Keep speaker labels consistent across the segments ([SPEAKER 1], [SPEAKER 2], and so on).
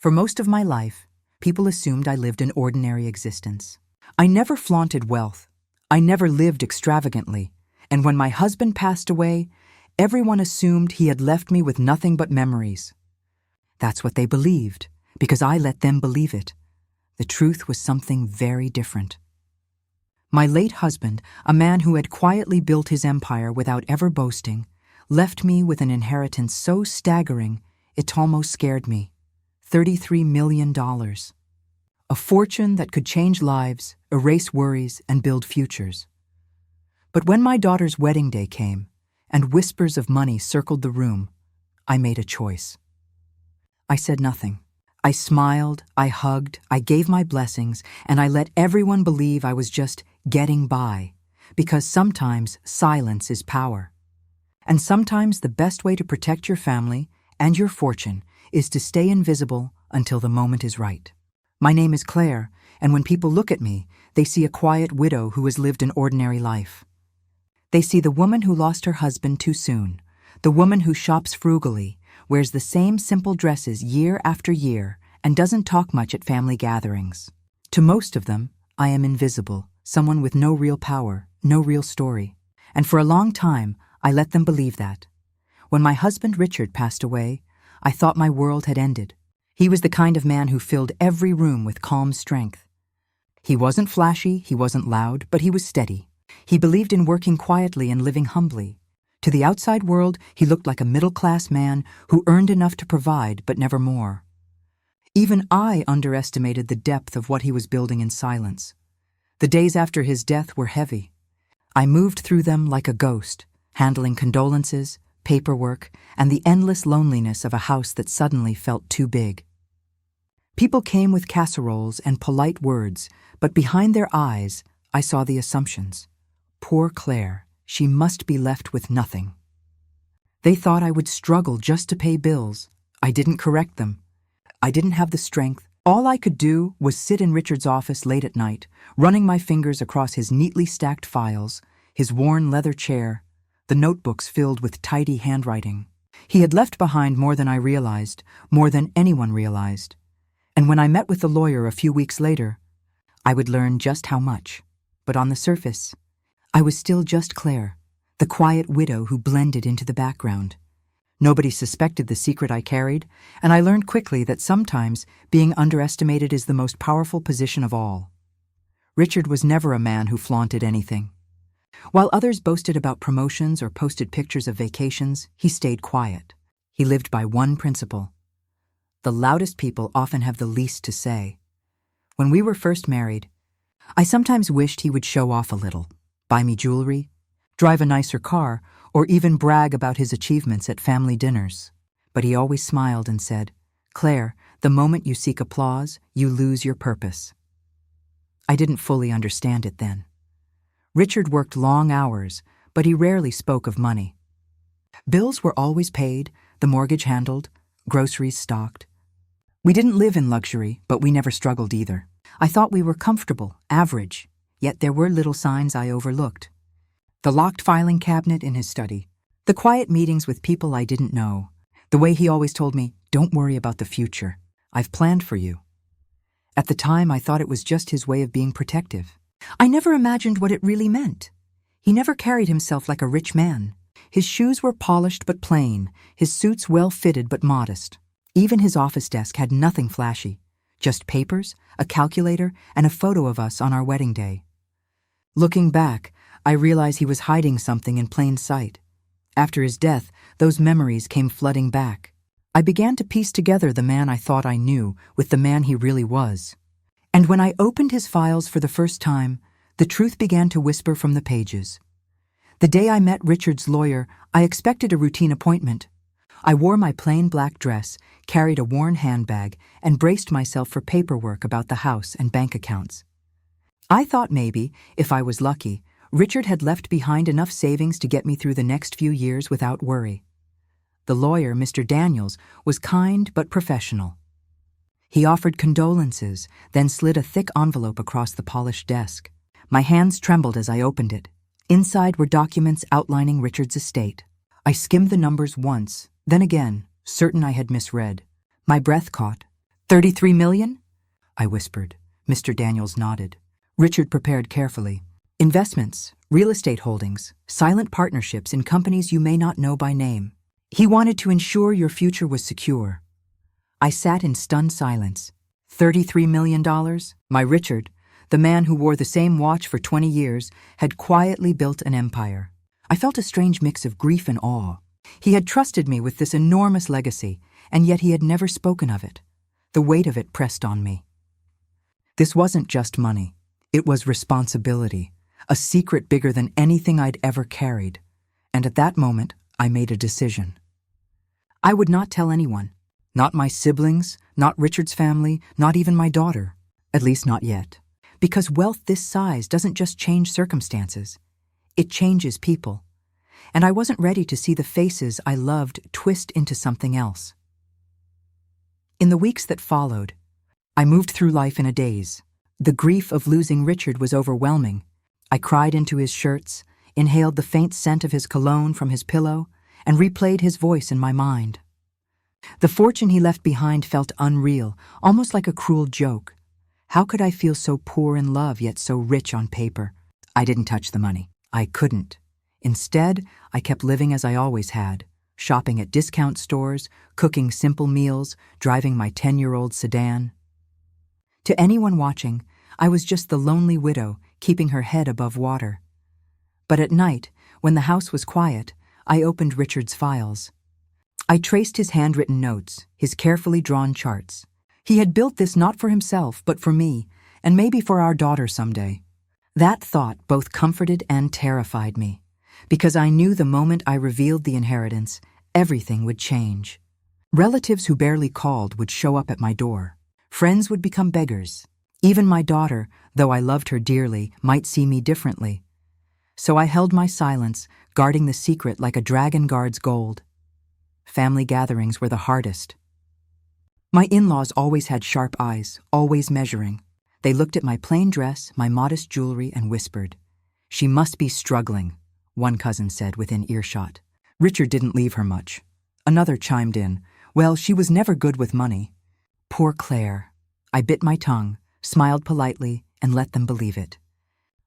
[SPEAKER 1] For most of my life, people assumed I lived an ordinary existence. I never flaunted wealth. I never lived extravagantly. And when my husband passed away, everyone assumed he had left me with nothing but memories. That's what they believed, because I let them believe it. The truth was something very different. My late husband, a man who had quietly built his empire without ever boasting, left me with an inheritance so staggering it almost scared me. $33 million. A fortune that could change lives, erase worries, and build futures. But when my daughter's wedding day came, and whispers of money circled the room, I made a choice. I said nothing. I smiled, I hugged, I gave my blessings, and I let everyone believe I was just getting by, because sometimes silence is power. And sometimes the best way to protect your family and your fortune is to stay invisible until the moment is right. My name is Claire, and when people look at me, they see a quiet widow who has lived an ordinary life. They see the woman who lost her husband too soon, the woman who shops frugally, wears the same simple dresses year after year, and doesn't talk much at family gatherings. To most of them, I am invisible, someone with no real power, no real story. And for a long time, I let them believe that. When my husband Richard passed away, I thought my world had ended. He was the kind of man who filled every room with calm strength. He wasn't flashy, he wasn't loud, but he was steady. He believed in working quietly and living humbly. To the outside world, he looked like a middle-class man who earned enough to provide, but never more. Even I underestimated the depth of what he was building in silence. The days after his death were heavy. I moved through them like a ghost, handling condolences, paperwork, and the endless loneliness of a house that suddenly felt too big. People came with casseroles and polite words, but behind their eyes, I saw the assumptions. Poor Claire, she must be left with nothing. They thought I would struggle just to pay bills. I didn't correct them. I didn't have the strength. All I could do was sit in Richard's office late at night, running my fingers across his neatly stacked files, his worn leather chair, the notebooks filled with tidy handwriting. He had left behind more than I realized, more than anyone realized. And when I met with the lawyer a few weeks later, I would learn just how much. But on the surface, I was still just Claire, the quiet widow who blended into the background. Nobody suspected the secret I carried, and I learned quickly that sometimes being underestimated is the most powerful position of all. Richard was never a man who flaunted anything. While others boasted about promotions or posted pictures of vacations, he stayed quiet. He lived by one principle. The loudest people often have the least to say. When we were first married, I sometimes wished he would show off a little, buy me jewelry, drive a nicer car, or even brag about his achievements at family dinners. But he always smiled and said, "Claire, the moment you seek applause, you lose your purpose." I didn't fully understand it then. Richard worked long hours, but he rarely spoke of money. Bills were always paid, the mortgage handled, groceries stocked. We didn't live in luxury, but we never struggled either. I thought we were comfortable, average, yet there were little signs I overlooked. The locked filing cabinet in his study, the quiet meetings with people I didn't know, the way he always told me, "Don't worry about the future. I've planned for you." At the time, I thought it was just his way of being protective. I never imagined what it really meant. He never carried himself like a rich man. His shoes were polished but plain, his suits well-fitted but modest. Even his office desk had nothing flashy, just papers, a calculator, and a photo of us on our wedding day. Looking back, I realized he was hiding something in plain sight. After his death, those memories came flooding back. I began to piece together the man I thought I knew with the man he really was. And when I opened his files for the first time, the truth began to whisper from the pages. The day I met Richard's lawyer, I expected a routine appointment. I wore my plain black dress, carried a worn handbag, and braced myself for paperwork about the house and bank accounts. I thought maybe, if I was lucky, Richard had left behind enough savings to get me through the next few years without worry. The lawyer, Mr. Daniels, was kind but professional. He offered condolences, then slid a thick envelope across the polished desk. My hands trembled as I opened it. Inside were documents outlining Richard's estate. I skimmed the numbers once, then again, certain I had misread. My breath caught. 33 million? I whispered. Mr. Daniels nodded. Richard prepared carefully. Investments, real estate holdings, silent partnerships in companies you may not know by name. He wanted to ensure your future was secure. I sat in stunned silence. $33 million? My Richard, the man who wore the same watch for 20 years, had quietly built an empire. I felt a strange mix of grief and awe. He had trusted me with this enormous legacy, and yet he had never spoken of it. The weight of it pressed on me. This wasn't just money. It was responsibility, a secret bigger than anything I'd ever carried. And at that moment, I made a decision. I would not tell anyone. Not my siblings, not Richard's family, not even my daughter. At least not yet. Because wealth this size doesn't just change circumstances. It changes people. And I wasn't ready to see the faces I loved twist into something else. In the weeks that followed, I moved through life in a daze. The grief of losing Richard was overwhelming. I cried into his shirts, inhaled the faint scent of his cologne from his pillow, and replayed his voice in my mind. The fortune he left behind felt unreal, almost like a cruel joke. How could I feel so poor in love yet so rich on paper? I didn't touch the money. I couldn't. Instead, I kept living as I always had, shopping at discount stores, cooking simple meals, driving my 10-year-old sedan. To anyone watching, I was just the lonely widow keeping her head above water. But at night, when the house was quiet, I opened Richard's files. I traced his handwritten notes, his carefully drawn charts. He had built this not for himself, but for me, and maybe for our daughter someday. That thought both comforted and terrified me, because I knew the moment I revealed the inheritance, everything would change. Relatives who barely called would show up at my door. Friends would become beggars. Even my daughter, though I loved her dearly, might see me differently. So I held my silence, guarding the secret like a dragon guards gold. Family gatherings were the hardest. My in-laws always had sharp eyes, always measuring. They looked at my plain dress, my modest jewelry, and whispered, "She must be struggling," one cousin said within earshot. Richard didn't leave her much. Another chimed in, "Well, she was never good with money." Poor Claire. I bit my tongue, smiled politely, and let them believe it.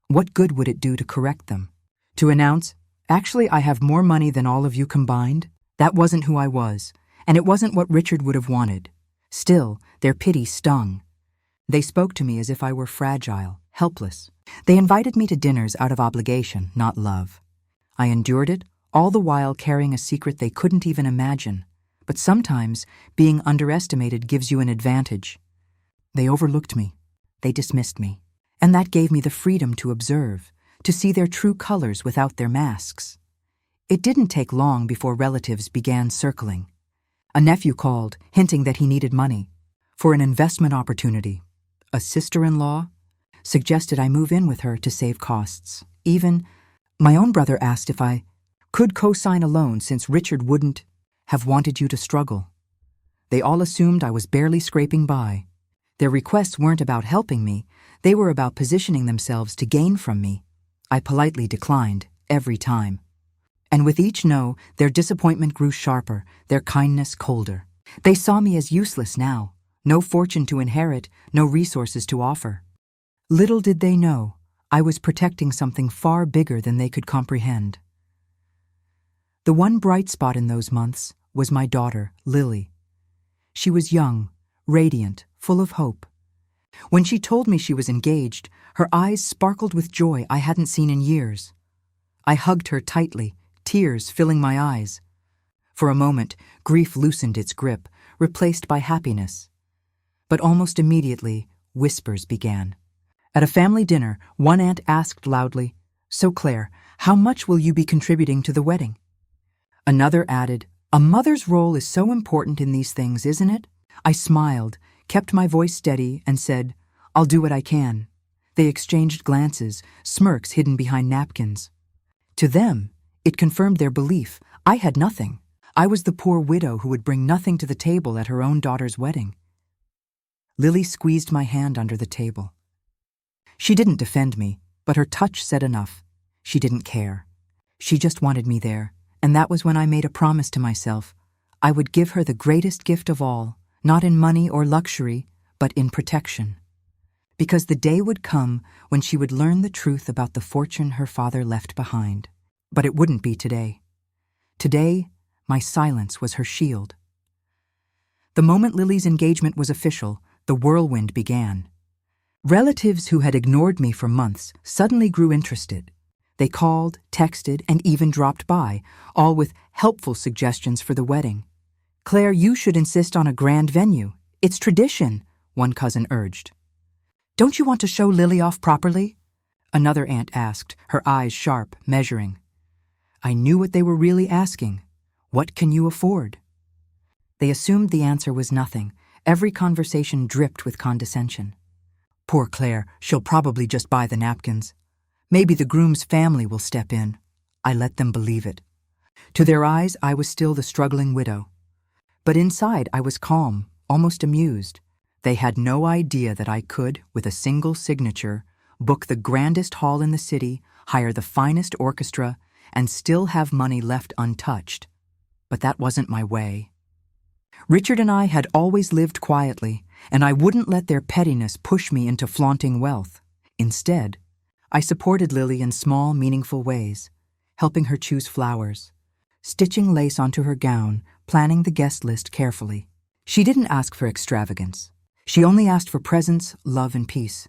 [SPEAKER 1] What good would it do to correct them? To announce, "Actually, I have more money than all of you combined"? That wasn't who I was, and it wasn't what Richard would have wanted. Still, their pity stung. They spoke to me as if I were fragile, helpless. They invited me to dinners out of obligation, not love. I endured it, all the while carrying a secret they couldn't even imagine. But sometimes, being underestimated gives you an advantage. They overlooked me. They dismissed me. And that gave me the freedom to observe, to see their true colors without their masks. It didn't take long before relatives began circling. A nephew called, hinting that he needed money for an investment opportunity. A sister-in-law suggested I move in with her to save costs. Even my own brother asked if I could co-sign a loan since Richard wouldn't have wanted you to struggle. They all assumed I was barely scraping by. Their requests weren't about helping me, they were about positioning themselves to gain from me. I politely declined, every time. And with each no, their disappointment grew sharper, their kindness colder. They saw me as useless now, no fortune to inherit, no resources to offer. Little did they know, I was protecting something far bigger than they could comprehend. The one bright spot in those months was my daughter, Lily. She was young, radiant, full of hope. When she told me she was engaged, her eyes sparkled with joy I hadn't seen in years. I hugged her tightly, tears filling my eyes. For a moment, grief loosened its grip, replaced by happiness. But almost immediately, whispers began. At a family dinner, one aunt asked loudly, "So Claire, how much will you be contributing to the wedding?" Another added, "A mother's role is so important in these things, isn't it?" I smiled, kept my voice steady, and said, "I'll do what I can." They exchanged glances, smirks hidden behind napkins. To them, it confirmed their belief. I had nothing. I was the poor widow who would bring nothing to the table at her own daughter's wedding. Lily squeezed my hand under the table. She didn't defend me, but her touch said enough. She didn't care. She just wanted me there, and that was when I made a promise to myself. I would give her the greatest gift of all, not in money or luxury, but in protection. Because the day would come when she would learn the truth about the fortune her father left behind. But it wouldn't be today. Today, my silence was her shield. The moment Lily's engagement was official, the whirlwind began. Relatives who had ignored me for months suddenly grew interested. They called, texted, and even dropped by, all with helpful suggestions for the wedding. "Claire, you should insist on a grand venue. It's tradition," one cousin urged. "Don't you want to show Lily off properly?" another aunt asked, her eyes sharp, measuring. I knew what they were really asking. What can you afford? They assumed the answer was nothing. Every conversation dripped with condescension. "Poor Claire, she'll probably just buy the napkins. Maybe the groom's family will step in." I let them believe it. To their eyes, I was still the struggling widow. But inside, I was calm, almost amused. They had no idea that I could, with a single signature, book the grandest hall in the city, hire the finest orchestra, and still have money left untouched. But that wasn't my way. Richard and I had always lived quietly, and I wouldn't let their pettiness push me into flaunting wealth. Instead, I supported Lily in small, meaningful ways, helping her choose flowers, stitching lace onto her gown, planning the guest list carefully. She didn't ask for extravagance. She only asked for presents, love, and peace,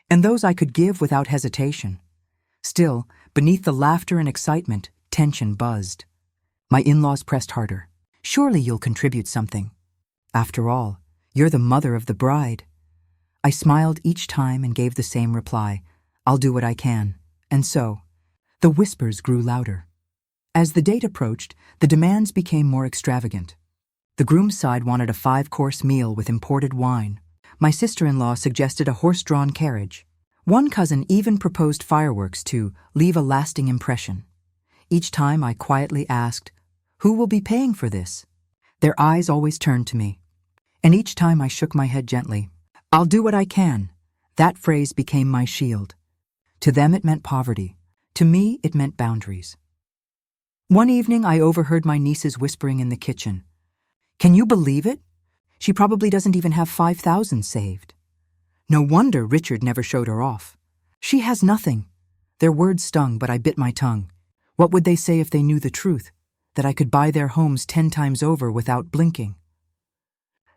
[SPEAKER 1] and those I could give without hesitation. Still, beneath the laughter and excitement, tension buzzed. My in-laws pressed harder. "Surely you'll contribute something. After all, you're the mother of the bride." I smiled each time and gave the same reply. "I'll do what I can." And so, the whispers grew louder. As the date approached, the demands became more extravagant. The groom's side wanted a 5-course meal with imported wine. My sister-in-law suggested a horse-drawn carriage. One cousin even proposed fireworks to leave a lasting impression. Each time I quietly asked, "Who will be paying for this?" Their eyes always turned to me. And each time I shook my head gently. "I'll do what I can." That phrase became my shield. To them it meant poverty. To me it meant boundaries. One evening I overheard my nieces whispering in the kitchen. "Can you believe it? She probably doesn't even have 5,000 saved. No wonder Richard never showed her off. She has nothing." Their words stung, but I bit my tongue. What would they say if they knew the truth? That I could buy their homes 10 times over without blinking?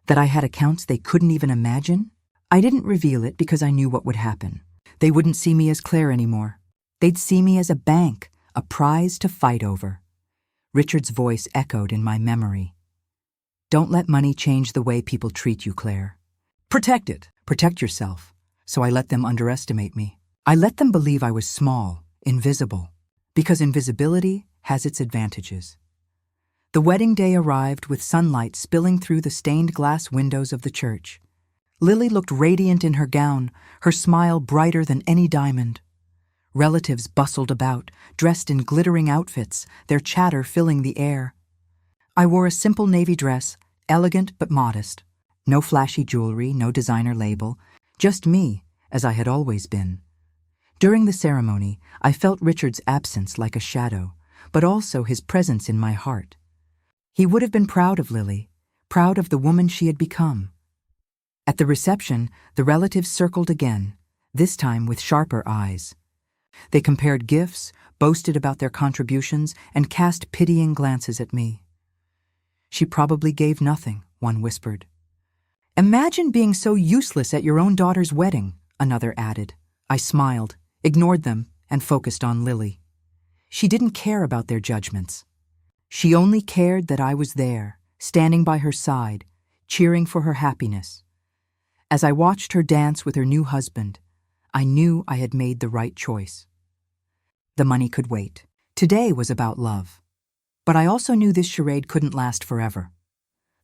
[SPEAKER 1] That I had accounts they couldn't even imagine? I didn't reveal it because I knew what would happen. They wouldn't see me as Claire anymore. They'd see me as a bank, a prize to fight over. Richard's voice echoed in my memory. "Don't let money change the way people treat you, Claire. Protect it. Protect yourself." So I let them underestimate me. I let them believe I was small, invisible, because invisibility has its advantages. The wedding day arrived with sunlight spilling through the stained glass windows of the church. Lily looked radiant in her gown, her smile brighter than any diamond. Relatives bustled about, dressed in glittering outfits, their chatter filling the air. I wore a simple navy dress, elegant but modest. No flashy jewelry, no designer label, just me, as I had always been. During the ceremony, I felt Richard's absence like a shadow, but also his presence in my heart. He would have been proud of Lily, proud of the woman she had become. At the reception, the relatives circled again, this time with sharper eyes. They compared gifts, boasted about their contributions, and cast pitying glances at me. "She probably gave nothing," one whispered. "Imagine being so useless at your own daughter's wedding," another added. I smiled, ignored them, and focused on Lily. She didn't care about their judgments. She only cared that I was there, standing by her side, cheering for her happiness. As I watched her dance with her new husband, I knew I had made the right choice. The money could wait. Today was about love. But I also knew this charade couldn't last forever.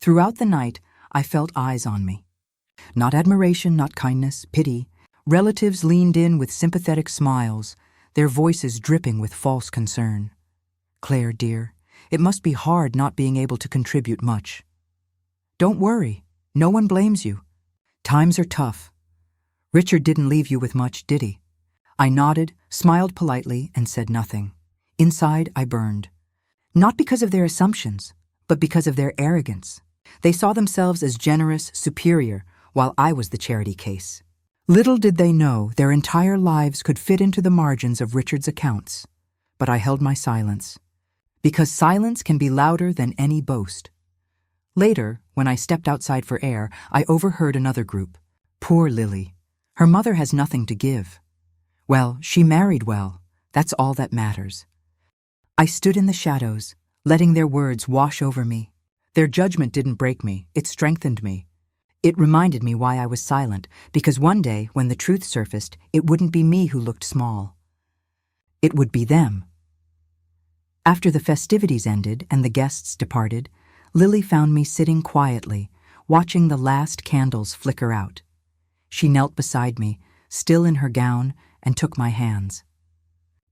[SPEAKER 1] Throughout the night, I felt eyes on me. Not admiration, not kindness, pity. Relatives leaned in with sympathetic smiles, their voices dripping with false concern. "Claire, dear, it must be hard not being able to contribute much." "Don't worry, no one blames you. Times are tough. Richard didn't leave you with much, did he?" I nodded, smiled politely, and said nothing. Inside, I burned. Not because of their assumptions, but because of their arrogance. They saw themselves as generous, superior, while I was the charity case. Little did they know their entire lives could fit into the margins of Richard's accounts. But I held my silence, because silence can be louder than any boast. Later, when I stepped outside for air, I overheard another group. Poor Lily. Her mother has nothing to give. Well, she married well. That's all that matters. I stood in the shadows, letting their words wash over me. Their judgment didn't break me, it strengthened me. It reminded me why I was silent, because one day, when the truth surfaced, it wouldn't be me who looked small. It would be them. After the festivities ended and the guests departed, Lily found me sitting quietly, watching the last candles flicker out. She knelt beside me, still in her gown, and took my hands.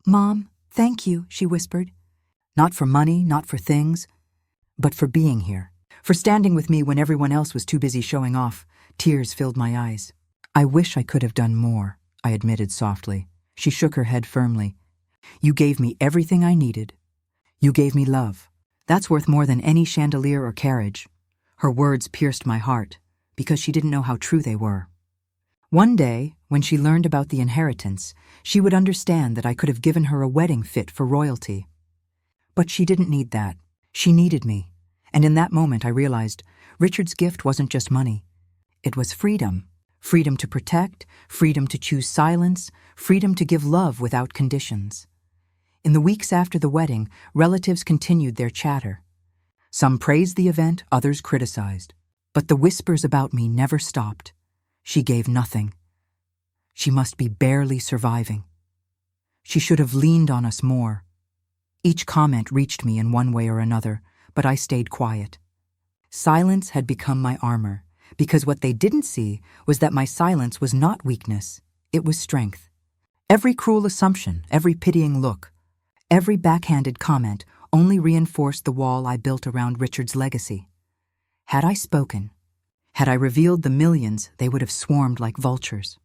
[SPEAKER 1] "Mom, thank you," she whispered. "Not for money, not for things, but for being here. For standing with me when everyone else was too busy showing off." Tears filled my eyes. "I wish I could have done more," I admitted softly. She shook her head firmly. "You gave me everything I needed. You gave me love. That's worth more than any chandelier or carriage." Her words pierced my heart, because she didn't know how true they were. One day, when she learned about the inheritance, she would understand that I could have given her a wedding fit for royalty. But she didn't need that. She needed me. And in that moment I realized Richard's gift wasn't just money. It was freedom. Freedom to protect, freedom to choose silence, freedom to give love without conditions. In the weeks after the wedding, relatives continued their chatter. Some praised the event, others criticized. But the whispers about me never stopped. She gave nothing. She must be barely surviving. She should have leaned on us more. Each comment reached me in one way or another, but I stayed quiet. Silence had become my armor, because what they didn't see was that my silence was not weakness, it was strength. Every cruel assumption, every pitying look, every backhanded comment only reinforced the wall I built around Richard's legacy. Had I spoken, had I revealed the millions, they would have swarmed like vultures.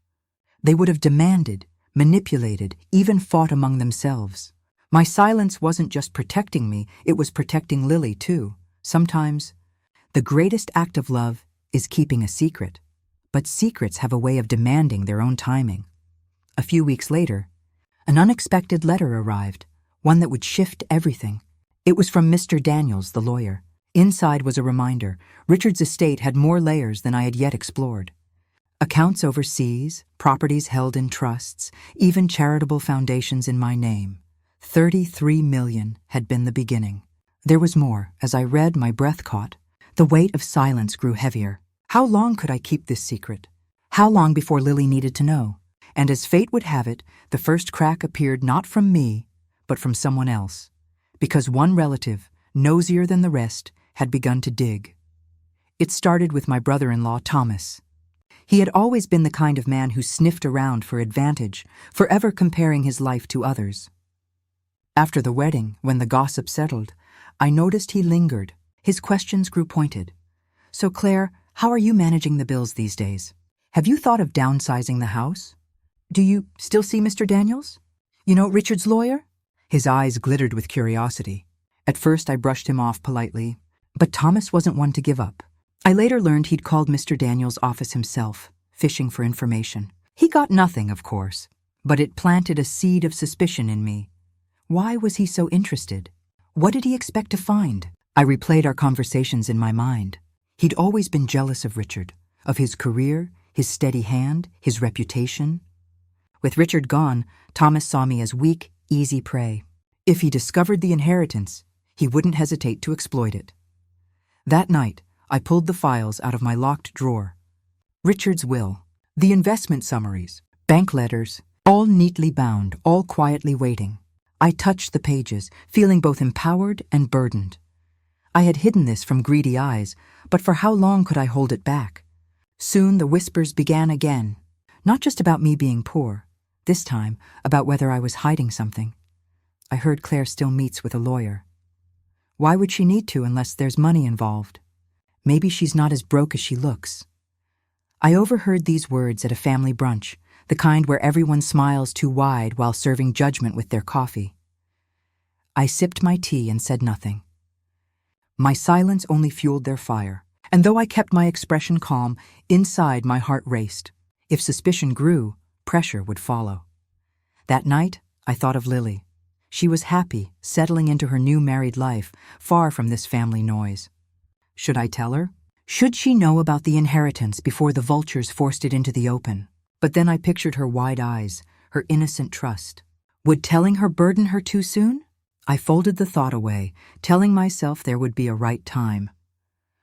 [SPEAKER 1] They would have demanded, manipulated, even fought among themselves. My silence wasn't just protecting me, it was protecting Lily too. Sometimes, the greatest act of love is keeping a secret. But secrets have a way of demanding their own timing. A few weeks later, an unexpected letter arrived, one that would shift everything. It was from Mr. Daniels, the lawyer. Inside was a reminder. Richard's estate had more layers than I had yet explored. Accounts overseas, properties held in trusts, even charitable foundations in my name. 33 million had been the beginning. There was more. As I read, my breath caught. The weight of silence grew heavier. How long could I keep this secret? How long before Lily needed to know? And as fate would have it, the first crack appeared not from me, but from someone else. Because one relative, nosier than the rest, had begun to dig. It started with my brother-in-law, Thomas. He had always been the kind of man who sniffed around for advantage, forever comparing his life to others. After the wedding, when the gossip settled, I noticed he lingered. His questions grew pointed. "So, Claire, how are you managing the bills these days? Have you thought of downsizing the house? Do you still see Mr. Daniels? You know, Richard's lawyer?" His eyes glittered with curiosity. At first I brushed him off politely, but Thomas wasn't one to give up. I later learned he'd called Mr. Daniels' office himself, fishing for information. He got nothing, of course, but it planted a seed of suspicion in me. Why was he so interested? What did he expect to find? I replayed our conversations in my mind. He'd always been jealous of Richard, of his career, his steady hand, his reputation. With Richard gone, Thomas saw me as weak, easy prey. If he discovered the inheritance, he wouldn't hesitate to exploit it. That night, I pulled the files out of my locked drawer. Richard's will, the investment summaries, bank letters, all neatly bound, all quietly waiting. I touched the pages, feeling both empowered and burdened. I had hidden this from greedy eyes, but for how long could I hold it back? Soon the whispers began again, not just about me being poor, this time about whether I was hiding something. I heard Claire still meets with a lawyer. Why would she need to unless there's money involved? Maybe she's not as broke as she looks. I overheard these words at a family brunch, the kind where everyone smiles too wide while serving judgment with their coffee. I sipped my tea and said nothing. My silence only fueled their fire. And though I kept my expression calm, inside my heart raced. If suspicion grew, pressure would follow. That night, I thought of Lily. She was happy, settling into her new married life, far from this family noise. Should I tell her? Should she know about the inheritance before the vultures forced it into the open? But then I pictured her wide eyes, her innocent trust. Would telling her burden her too soon? I folded the thought away, telling myself there would be a right time.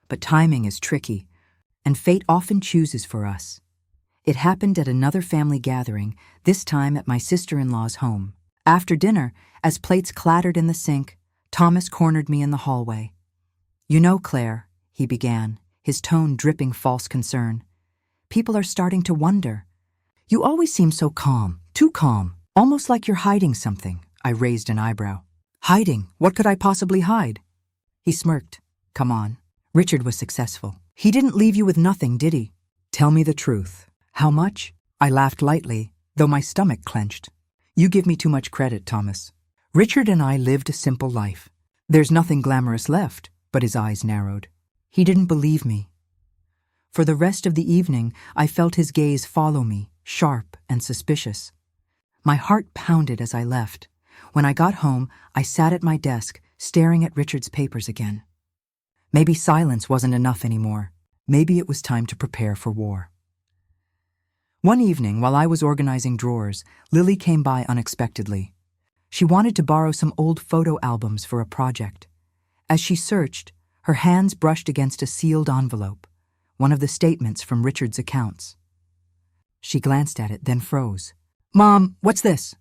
[SPEAKER 1] But timing is tricky, and fate often chooses for us. It happened at another family gathering, this time at my sister-in-law's home. After dinner, as plates clattered in the sink, Thomas cornered me in the hallway. "You know, Claire," he began, his tone dripping false concern. "People are starting to wonder. You always seem so calm, too calm, almost like you're hiding something." I raised an eyebrow. "Hiding? What could I possibly hide?" He smirked. "Come on. Richard was successful. He didn't leave you with nothing, did he? Tell me the truth. How much?" I laughed lightly, though my stomach clenched. "You give me too much credit, Thomas. Richard and I lived a simple life. There's nothing glamorous left," but his eyes narrowed. He didn't believe me. For the rest of the evening, I felt his gaze follow me, sharp and suspicious. My heart pounded as I left. When I got home, I sat at my desk, staring at Richard's papers again. Maybe silence wasn't enough anymore. Maybe it was time to prepare for war. One evening, while I was organizing drawers, Lily came by unexpectedly. She wanted to borrow some old photo albums for a project. As she searched, her hands brushed against a sealed envelope, one of the statements from Richard's accounts. She glanced at it, then froze. "Mom, what's this?"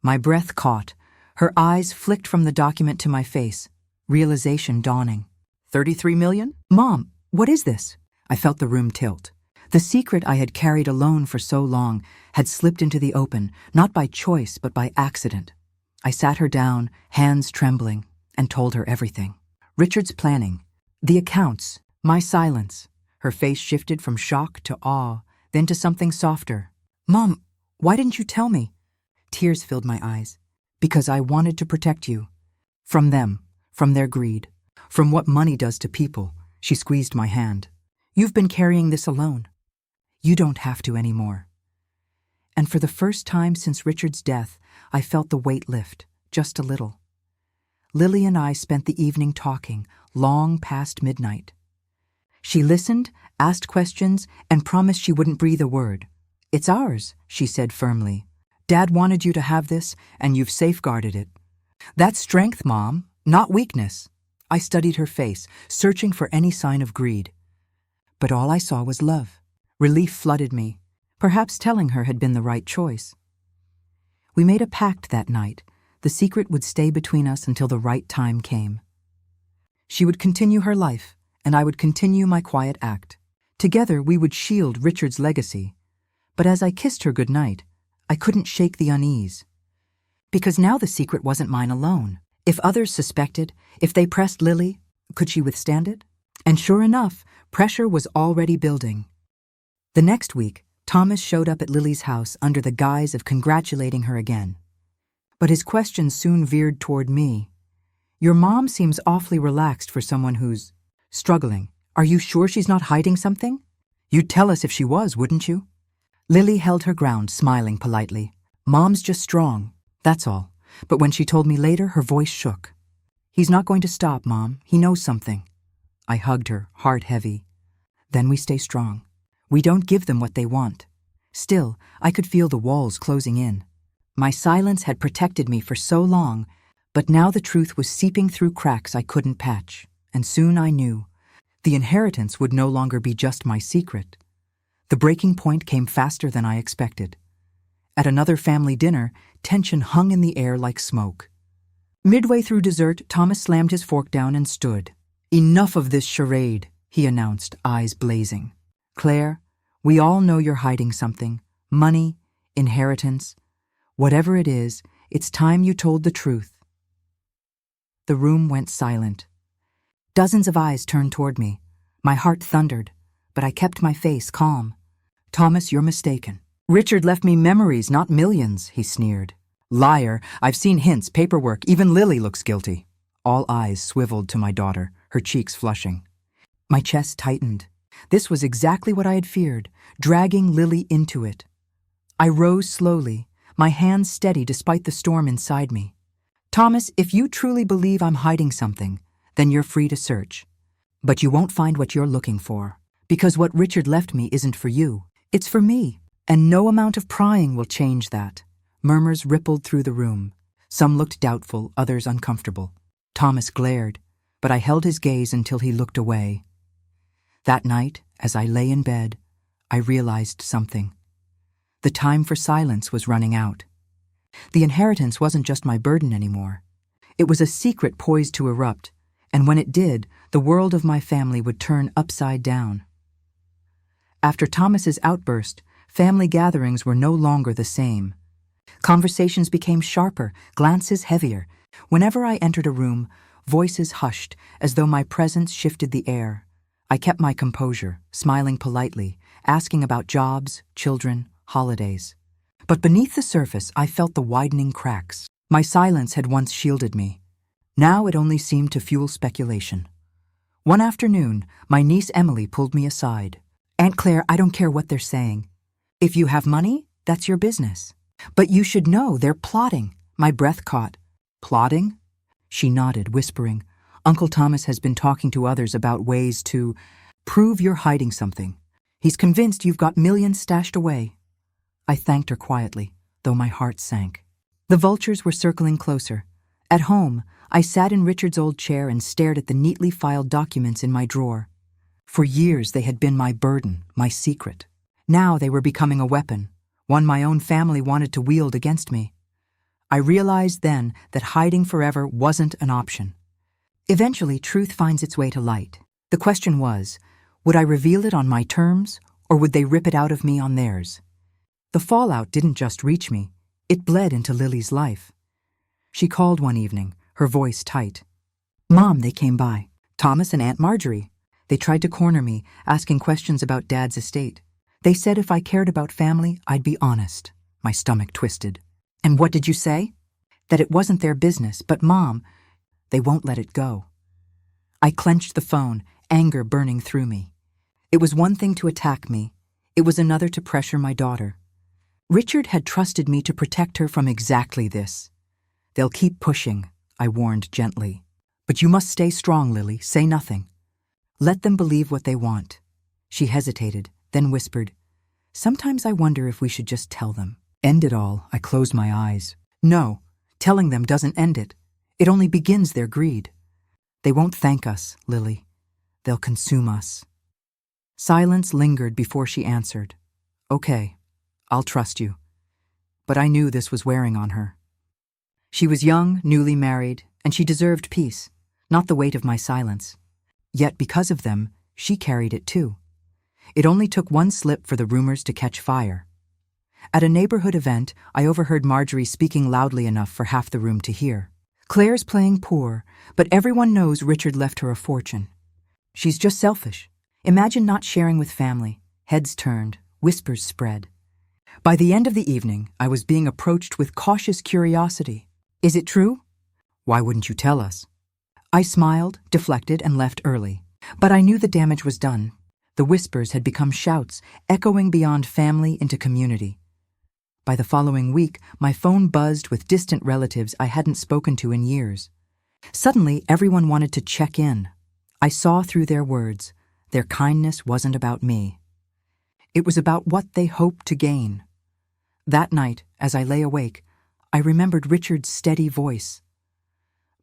[SPEAKER 1] My breath caught. Her eyes flicked from the document to my face, realization dawning. 33 million? "Mom, what is this?" I felt the room tilt. The secret I had carried alone for so long had slipped into the open, not by choice but by accident. I sat her down, hands trembling, and told her everything. Richard's planning, the accounts, my silence. Her face shifted from shock to awe, then to something softer. "Mom, why didn't you tell me?" Tears filled my eyes. "Because I wanted to protect you. From them, from their greed, from what money does to people." She squeezed my hand. "You've been carrying this alone. You don't have to anymore." And for the first time since Richard's death, I felt the weight lift, just a little. Lily and I spent the evening talking, long past midnight. She listened, asked questions, and promised she wouldn't breathe a word. "It's ours," she said firmly. "Dad wanted you to have this, and you've safeguarded it. That's strength, Mom, not weakness." I studied her face, searching for any sign of greed. But all I saw was love. Relief flooded me. Perhaps telling her had been the right choice. We made a pact that night. The secret would stay between us until the right time came. She would continue her life, and I would continue my quiet act. Together we would shield Richard's legacy. But as I kissed her goodnight, I couldn't shake the unease. Because now the secret wasn't mine alone. If others suspected, if they pressed Lily, could she withstand it? And sure enough, pressure was already building. The next week, Thomas showed up at Lily's house under the guise of congratulating her again. But his questions soon veered toward me. "Your mom seems awfully relaxed for someone who's struggling. Are you sure she's not hiding something? You'd tell us if she was, wouldn't you?" Lily held her ground, smiling politely. "Mom's just strong, that's all." But when she told me later, her voice shook. "He's not going to stop, Mom. He knows something." I hugged her, heart heavy. "Then we stay strong. We don't give them what they want." Still, I could feel the walls closing in. My silence had protected me for so long, but now the truth was seeping through cracks I couldn't patch. And soon I knew. The inheritance would no longer be just my secret. The breaking point came faster than I expected. At another family dinner, tension hung in the air like smoke. Midway through dessert, Thomas slammed his fork down and stood. "Enough of this charade," he announced, eyes blazing. "Claire, we all know you're hiding something. Money, inheritance. Whatever it is, it's time you told the truth." The room went silent. Dozens of eyes turned toward me. My heart thundered, but I kept my face calm. "Thomas, you're mistaken. Richard left me memories, not millions," he sneered. "Liar, I've seen hints, paperwork, even Lily looks guilty." All eyes swiveled to my daughter, her cheeks flushing. My chest tightened. This was exactly what I had feared, dragging Lily into it. I rose slowly, my hands steady despite the storm inside me. Thomas, if you truly believe I'm hiding something, then you're free to search. But you won't find what you're looking for, because what Richard left me isn't for you. It's for me, and no amount of prying will change that. Murmurs rippled through the room. Some looked doubtful, others uncomfortable. Thomas glared, but I held his gaze until he looked away. That night, as I lay in bed, I realized something. The time for silence was running out. The inheritance wasn't just my burden anymore. It was a secret poised to erupt, and when it did, the world of my family would turn upside down. After Thomas's outburst, family gatherings were no longer the same. Conversations became sharper, glances heavier. Whenever I entered a room, voices hushed, as though my presence shifted the air. I kept my composure, smiling politely, asking about jobs, children, holidays. But beneath the surface, I felt the widening cracks. My silence had once shielded me. Now it only seemed to fuel speculation. One afternoon, my niece Emily pulled me aside. "Aunt Claire, I don't care what they're saying. If you have money, that's your business. But you should know they're plotting." My breath caught. "Plotting?" She nodded, whispering, "Uncle Thomas has been talking to others about ways to prove you're hiding something. He's convinced you've got millions stashed away." I thanked her quietly, though my heart sank. The vultures were circling closer. At home, I sat in Richard's old chair and stared at the neatly filed documents in my drawer. For years they had been my burden, my secret. Now they were becoming a weapon, one my own family wanted to wield against me. I realized then that hiding forever wasn't an option. Eventually, truth finds its way to light. The question was, would I reveal it on my terms, or would they rip it out of me on theirs? The fallout didn't just reach me, it bled into Lily's life. She called one evening, her voice tight. "Mom, they came by. Thomas and Aunt Marjorie. They tried to corner me, asking questions about Dad's estate. They said if I cared about family, I'd be honest." My stomach twisted. "And what did you say?" "That it wasn't their business, but Mom, they won't let it go." I clenched the phone, anger burning through me. It was one thing to attack me. It was another to pressure my daughter. Richard had trusted me to protect her from exactly this. "They'll keep pushing," I warned gently. "But you must stay strong, Lily. Say nothing. Let them believe what they want." She hesitated, then whispered, "Sometimes I wonder if we should just tell them." End it all, I closed my eyes. No, telling them doesn't end it. It only begins their greed. "They won't thank us, Lily. They'll consume us." Silence lingered before she answered. "Okay, I'll trust you." But I knew this was wearing on her. She was young, newly married, and she deserved peace, not the weight of my silence. Yet because of them, she carried it too. It only took one slip for the rumors to catch fire. At a neighborhood event, I overheard Marjorie speaking loudly enough for half the room to hear. "Claire's playing poor, but everyone knows Richard left her a fortune. She's just selfish. Imagine not sharing with family." Heads turned, whispers spread. By the end of the evening, I was being approached with cautious curiosity. "Is it true?" "Why wouldn't you tell us?" I smiled, deflected, and left early. But I knew the damage was done. The whispers had become shouts, echoing beyond family into community. By the following week, my phone buzzed with distant relatives I hadn't spoken to in years. Suddenly, everyone wanted to check in. I saw through their words. Their kindness wasn't about me. It was about what they hoped to gain. That night, as I lay awake, I remembered Richard's steady voice.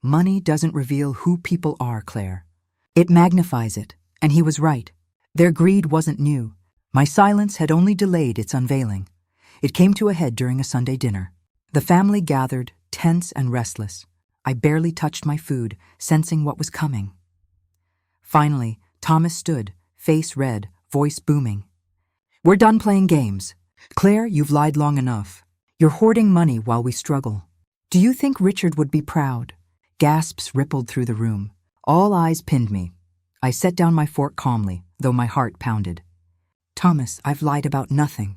[SPEAKER 1] "Money doesn't reveal who people are, Claire. It magnifies it," and he was right. Their greed wasn't new. My silence had only delayed its unveiling. It came to a head during a Sunday dinner. The family gathered, tense and restless. I barely touched my food, sensing what was coming. Finally, Thomas stood, face red, voice booming. "We're done playing games. Claire, you've lied long enough. You're hoarding money while we struggle. Do you think Richard would be proud?" Gasps rippled through the room. All eyes pinned me. I set down my fork calmly, though my heart pounded. "Thomas, I've lied about nothing."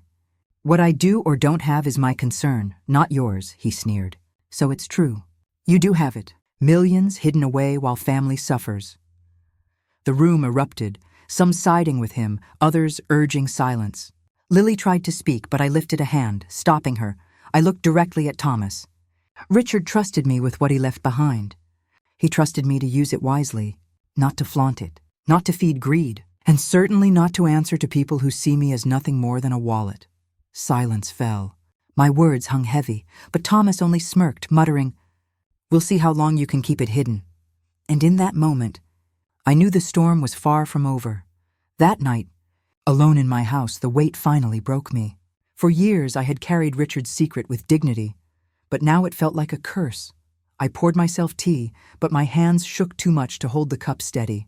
[SPEAKER 1] "What I do or don't have is my concern, not yours," he sneered. "So it's true. You do have it. Millions hidden away while family suffers." The room erupted, some siding with him, others urging silence. Lily tried to speak, but I lifted a hand, stopping her. I looked directly at Thomas. Richard trusted me with what he left behind. He trusted me to use it wisely, not to flaunt it, not to feed greed, and certainly not to answer to people who see me as nothing more than a wallet. Silence fell. My words hung heavy, but Thomas only smirked, muttering, "We'll see how long you can keep it hidden." And in that moment, I knew the storm was far from over. That night, alone in my house, the weight finally broke me. For years I had carried Richard's secret with dignity, but now it felt like a curse. I poured myself tea, but my hands shook too much to hold the cup steady.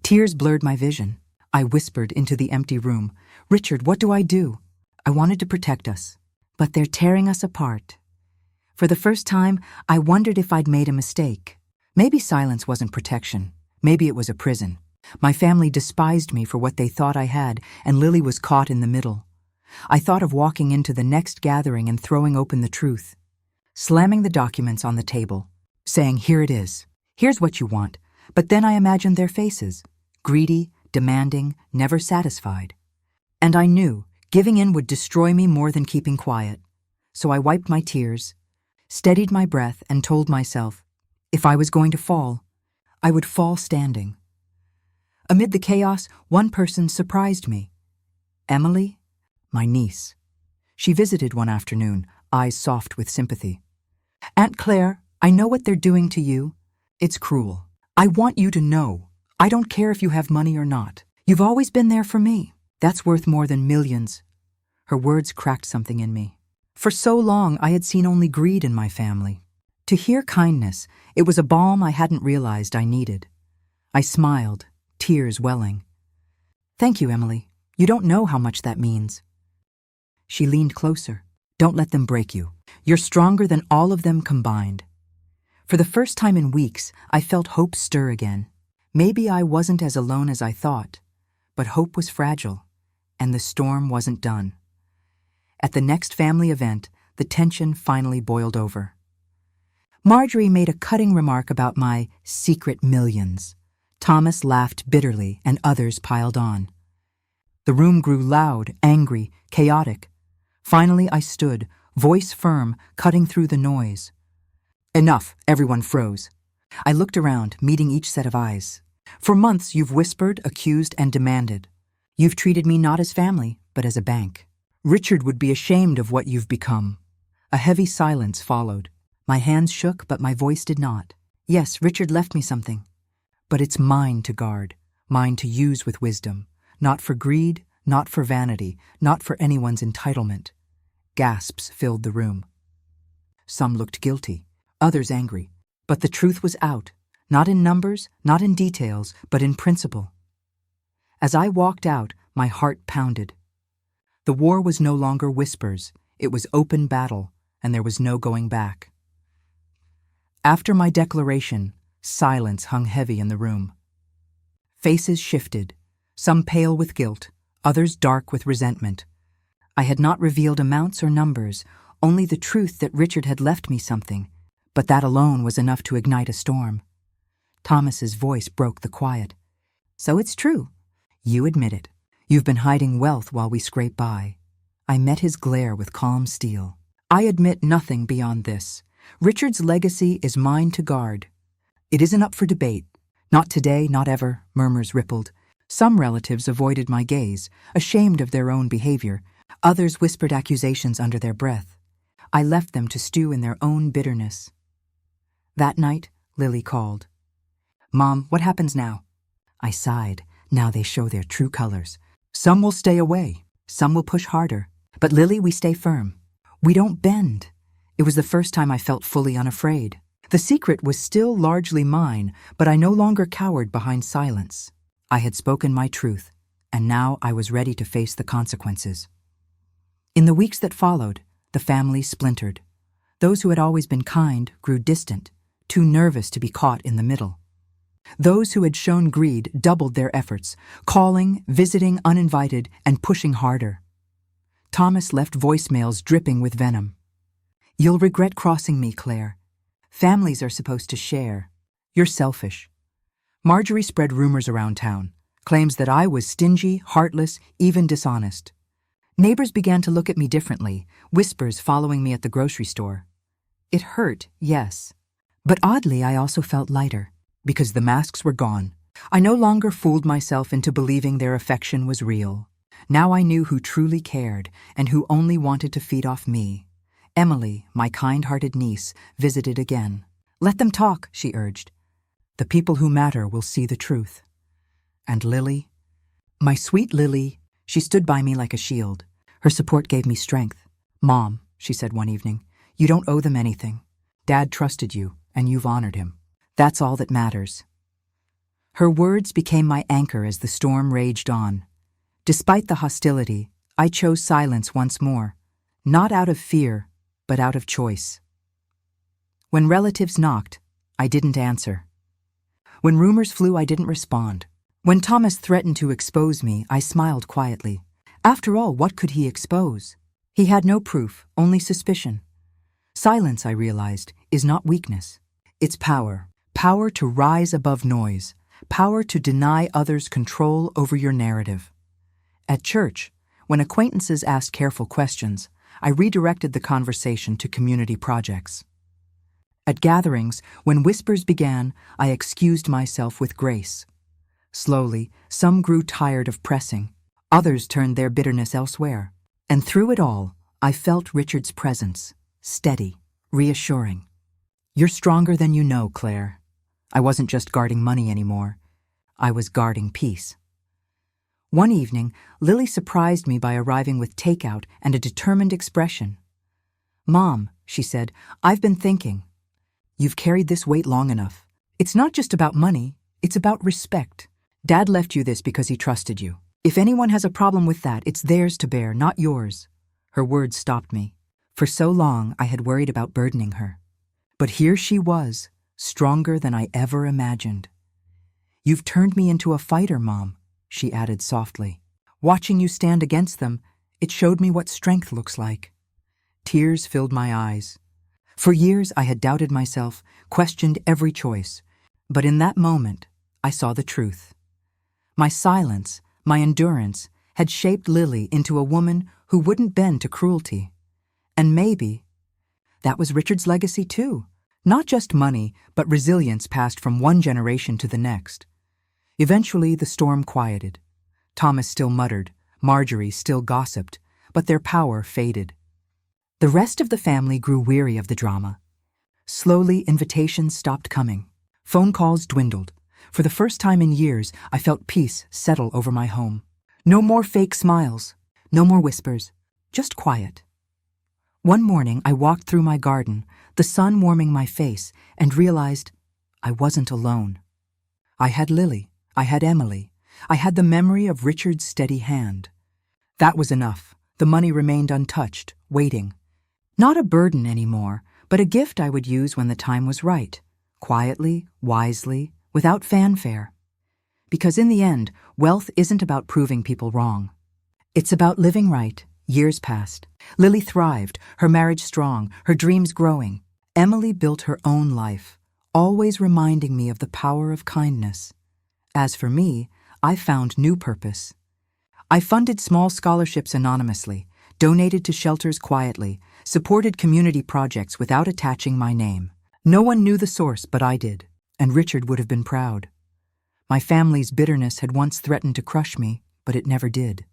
[SPEAKER 1] Tears blurred my vision. I whispered into the empty room, "Richard, what do I do?" I wanted to protect us, but they're tearing us apart. For the first time, I wondered if I'd made a mistake. Maybe silence wasn't protection. Maybe it was a prison. My family despised me for what they thought I had, and Lily was caught in the middle. I thought of walking into the next gathering and throwing open the truth, slamming the documents on the table, saying, "Here it is. Here's what you want." But then I imagined their faces, greedy, demanding, never satisfied. And I knew giving in would destroy me more than keeping quiet. So I wiped my tears, steadied my breath, and told myself, if I was going to fall, I would fall standing. Amid the chaos, one person surprised me. Emily, my niece. She visited one afternoon, eyes soft with sympathy. "Aunt Claire, I know what they're doing to you. It's cruel. I want you to know. I don't care if you have money or not. You've always been there for me. That's worth more than millions." Her words cracked something in me. For so long, I had seen only greed in my family. To hear kindness, it was a balm I hadn't realized I needed. I smiled, tears welling. "Thank you, Emily. You don't know how much that means." She leaned closer. "Don't let them break you. You're stronger than all of them combined." For the first time in weeks, I felt hope stir again. Maybe I wasn't as alone as I thought, but hope was fragile, and the storm wasn't done. At the next family event, the tension finally boiled over. Marjorie made a cutting remark about my secret millions. Thomas laughed bitterly, and others piled on. The room grew loud, angry, chaotic. Finally, I stood, voice firm, cutting through the noise. "Enough," everyone froze. I looked around, meeting each set of eyes. "For months, you've whispered, accused, and demanded. You've treated me not as family, but as a bank. Richard would be ashamed of what you've become." A heavy silence followed. My hands shook, but my voice did not. Yes, Richard left me something, but it's mine to guard, mine to use with wisdom, not for greed, not for vanity, not for anyone's entitlement. Gasps filled the room. Some looked guilty, others angry, but the truth was out, not in numbers, not in details, but in principle. As I walked out, my heart pounded. The war was no longer whispers, it was open battle, and there was no going back. After my declaration, silence hung heavy in the room. Faces shifted, some pale with guilt, others dark with resentment. I had not revealed amounts or numbers, only the truth that Richard had left me something, but that alone was enough to ignite a storm. Thomas's voice broke the quiet. "So it's true. You admit it. You've been hiding wealth while we scrape by." I met his glare with calm steel. "I admit nothing beyond this. Richard's legacy is mine to guard. It isn't up for debate. Not today, not ever," murmurs rippled. Some relatives avoided my gaze, ashamed of their own behavior. Others whispered accusations under their breath. I left them to stew in their own bitterness. That night, Lily called. "Mom, what happens now?" I sighed. Now they show their true colors. Some will stay away, some will push harder. But Lily, we stay firm. We don't bend. It was the first time I felt fully unafraid. The secret was still largely mine, but I no longer cowered behind silence. I had spoken my truth, and now I was ready to face the consequences. In the weeks that followed, the family splintered. Those who had always been kind grew distant, too nervous to be caught in the middle. Those who had shown greed doubled their efforts, calling, visiting uninvited, and pushing harder. Thomas left voicemails dripping with venom. "You'll regret crossing me, Claire. Families are supposed to share. You're selfish." Marjorie spread rumors around town, claims that I was stingy, heartless, even dishonest. Neighbors began to look at me differently, whispers following me at the grocery store. It hurt, yes. But oddly, I also felt lighter, because the masks were gone. I no longer fooled myself into believing their affection was real. Now I knew who truly cared and who only wanted to feed off me. Emily, my kind-hearted niece, visited again. "Let them talk," she urged. "The people who matter will see the truth." And Lily? My sweet Lily, she stood by me like a shield. Her support gave me strength. "Mom," she said one evening, "you don't owe them anything. Dad trusted you, and you've honored him. That's all that matters." Her words became my anchor as the storm raged on. Despite the hostility, I chose silence once more, not out of fear, but out of choice. When relatives knocked, I didn't answer. When rumors flew, I didn't respond. When Thomas threatened to expose me, I smiled quietly. After all, what could he expose? He had no proof, only suspicion. Silence, I realized, is not weakness. It's power. Power to rise above noise. Power to deny others control over your narrative. At church, when acquaintances asked careful questions, I redirected the conversation to community projects. At gatherings, when whispers began, I excused myself with grace. Slowly, some grew tired of pressing. Others turned their bitterness elsewhere. And through it all, I felt Richard's presence, steady, reassuring. "You're stronger than you know, Claire." I wasn't just guarding money anymore. I was guarding peace. One evening, Lily surprised me by arriving with takeout and a determined expression. "Mom," she said, "I've been thinking. You've carried this weight long enough. It's not just about money, it's about respect. Dad left you this because he trusted you. If anyone has a problem with that, it's theirs to bear, not yours." Her words stopped me. For so long, I had worried about burdening her. But here she was, stronger than I ever imagined. "You've turned me into a fighter, Mom," she added softly. "Watching you stand against them, it showed me what strength looks like." Tears filled my eyes. For years, I had doubted myself, questioned every choice. But in that moment, I saw the truth. My silence, my endurance, had shaped Lily into a woman who wouldn't bend to cruelty. And maybe that was Richard's legacy too. Not just money, but resilience passed from one generation to the next. Eventually, the storm quieted. Thomas still muttered, Marjorie still gossiped, but their power faded. The rest of the family grew weary of the drama. Slowly, invitations stopped coming. Phone calls dwindled. For the first time in years, I felt peace settle over my home. No more fake smiles, no more whispers, just quiet. One morning, I walked through my garden, the sun warming my face, and realized I wasn't alone. I had Lily, I had Emily, I had the memory of Richard's steady hand. That was enough. The money remained untouched, waiting. Not a burden anymore, but a gift I would use when the time was right, quietly, wisely, without fanfare. Because in the end, wealth isn't about proving people wrong. It's about living right. Years passed. Lily thrived, her marriage strong, her dreams growing. Emily built her own life, always reminding me of the power of kindness. As for me, I found new purpose. I funded small scholarships anonymously, donated to shelters quietly, supported community projects without attaching my name. No one knew the source, but I did, and Richard would have been proud. My family's bitterness had once threatened to crush me, but it never did.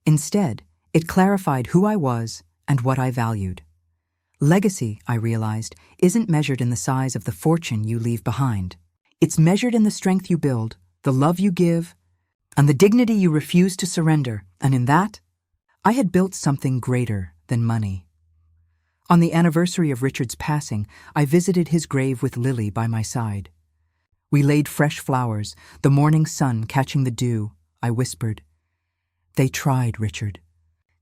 [SPEAKER 1] Instead, it clarified who I was and what I valued. Legacy, I realized, isn't measured in the size of the fortune you leave behind. It's measured in the strength you build, the love you give, and the dignity you refuse to surrender. And in that, I had built something greater than money. On the anniversary of Richard's passing, I visited his grave with Lily by my side. We laid fresh flowers, the morning sun catching the dew. I whispered, "They tried, Richard.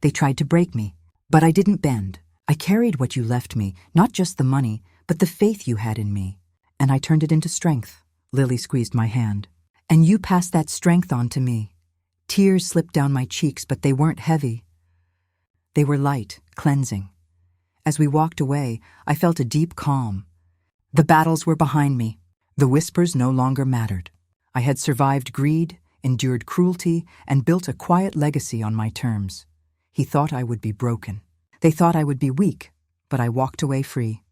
[SPEAKER 1] They tried to break me, but I didn't bend. I carried what you left me, not just the money, but the faith you had in me, and I turned it into strength." Lily squeezed my hand. "And you passed that strength on to me." Tears slipped down my cheeks, but they weren't heavy. They were light, cleansing. As we walked away, I felt a deep calm. The battles were behind me. The whispers no longer mattered. I had survived greed, endured cruelty, and built a quiet legacy on my terms. He thought I would be broken. They thought I would be weak, but I walked away free.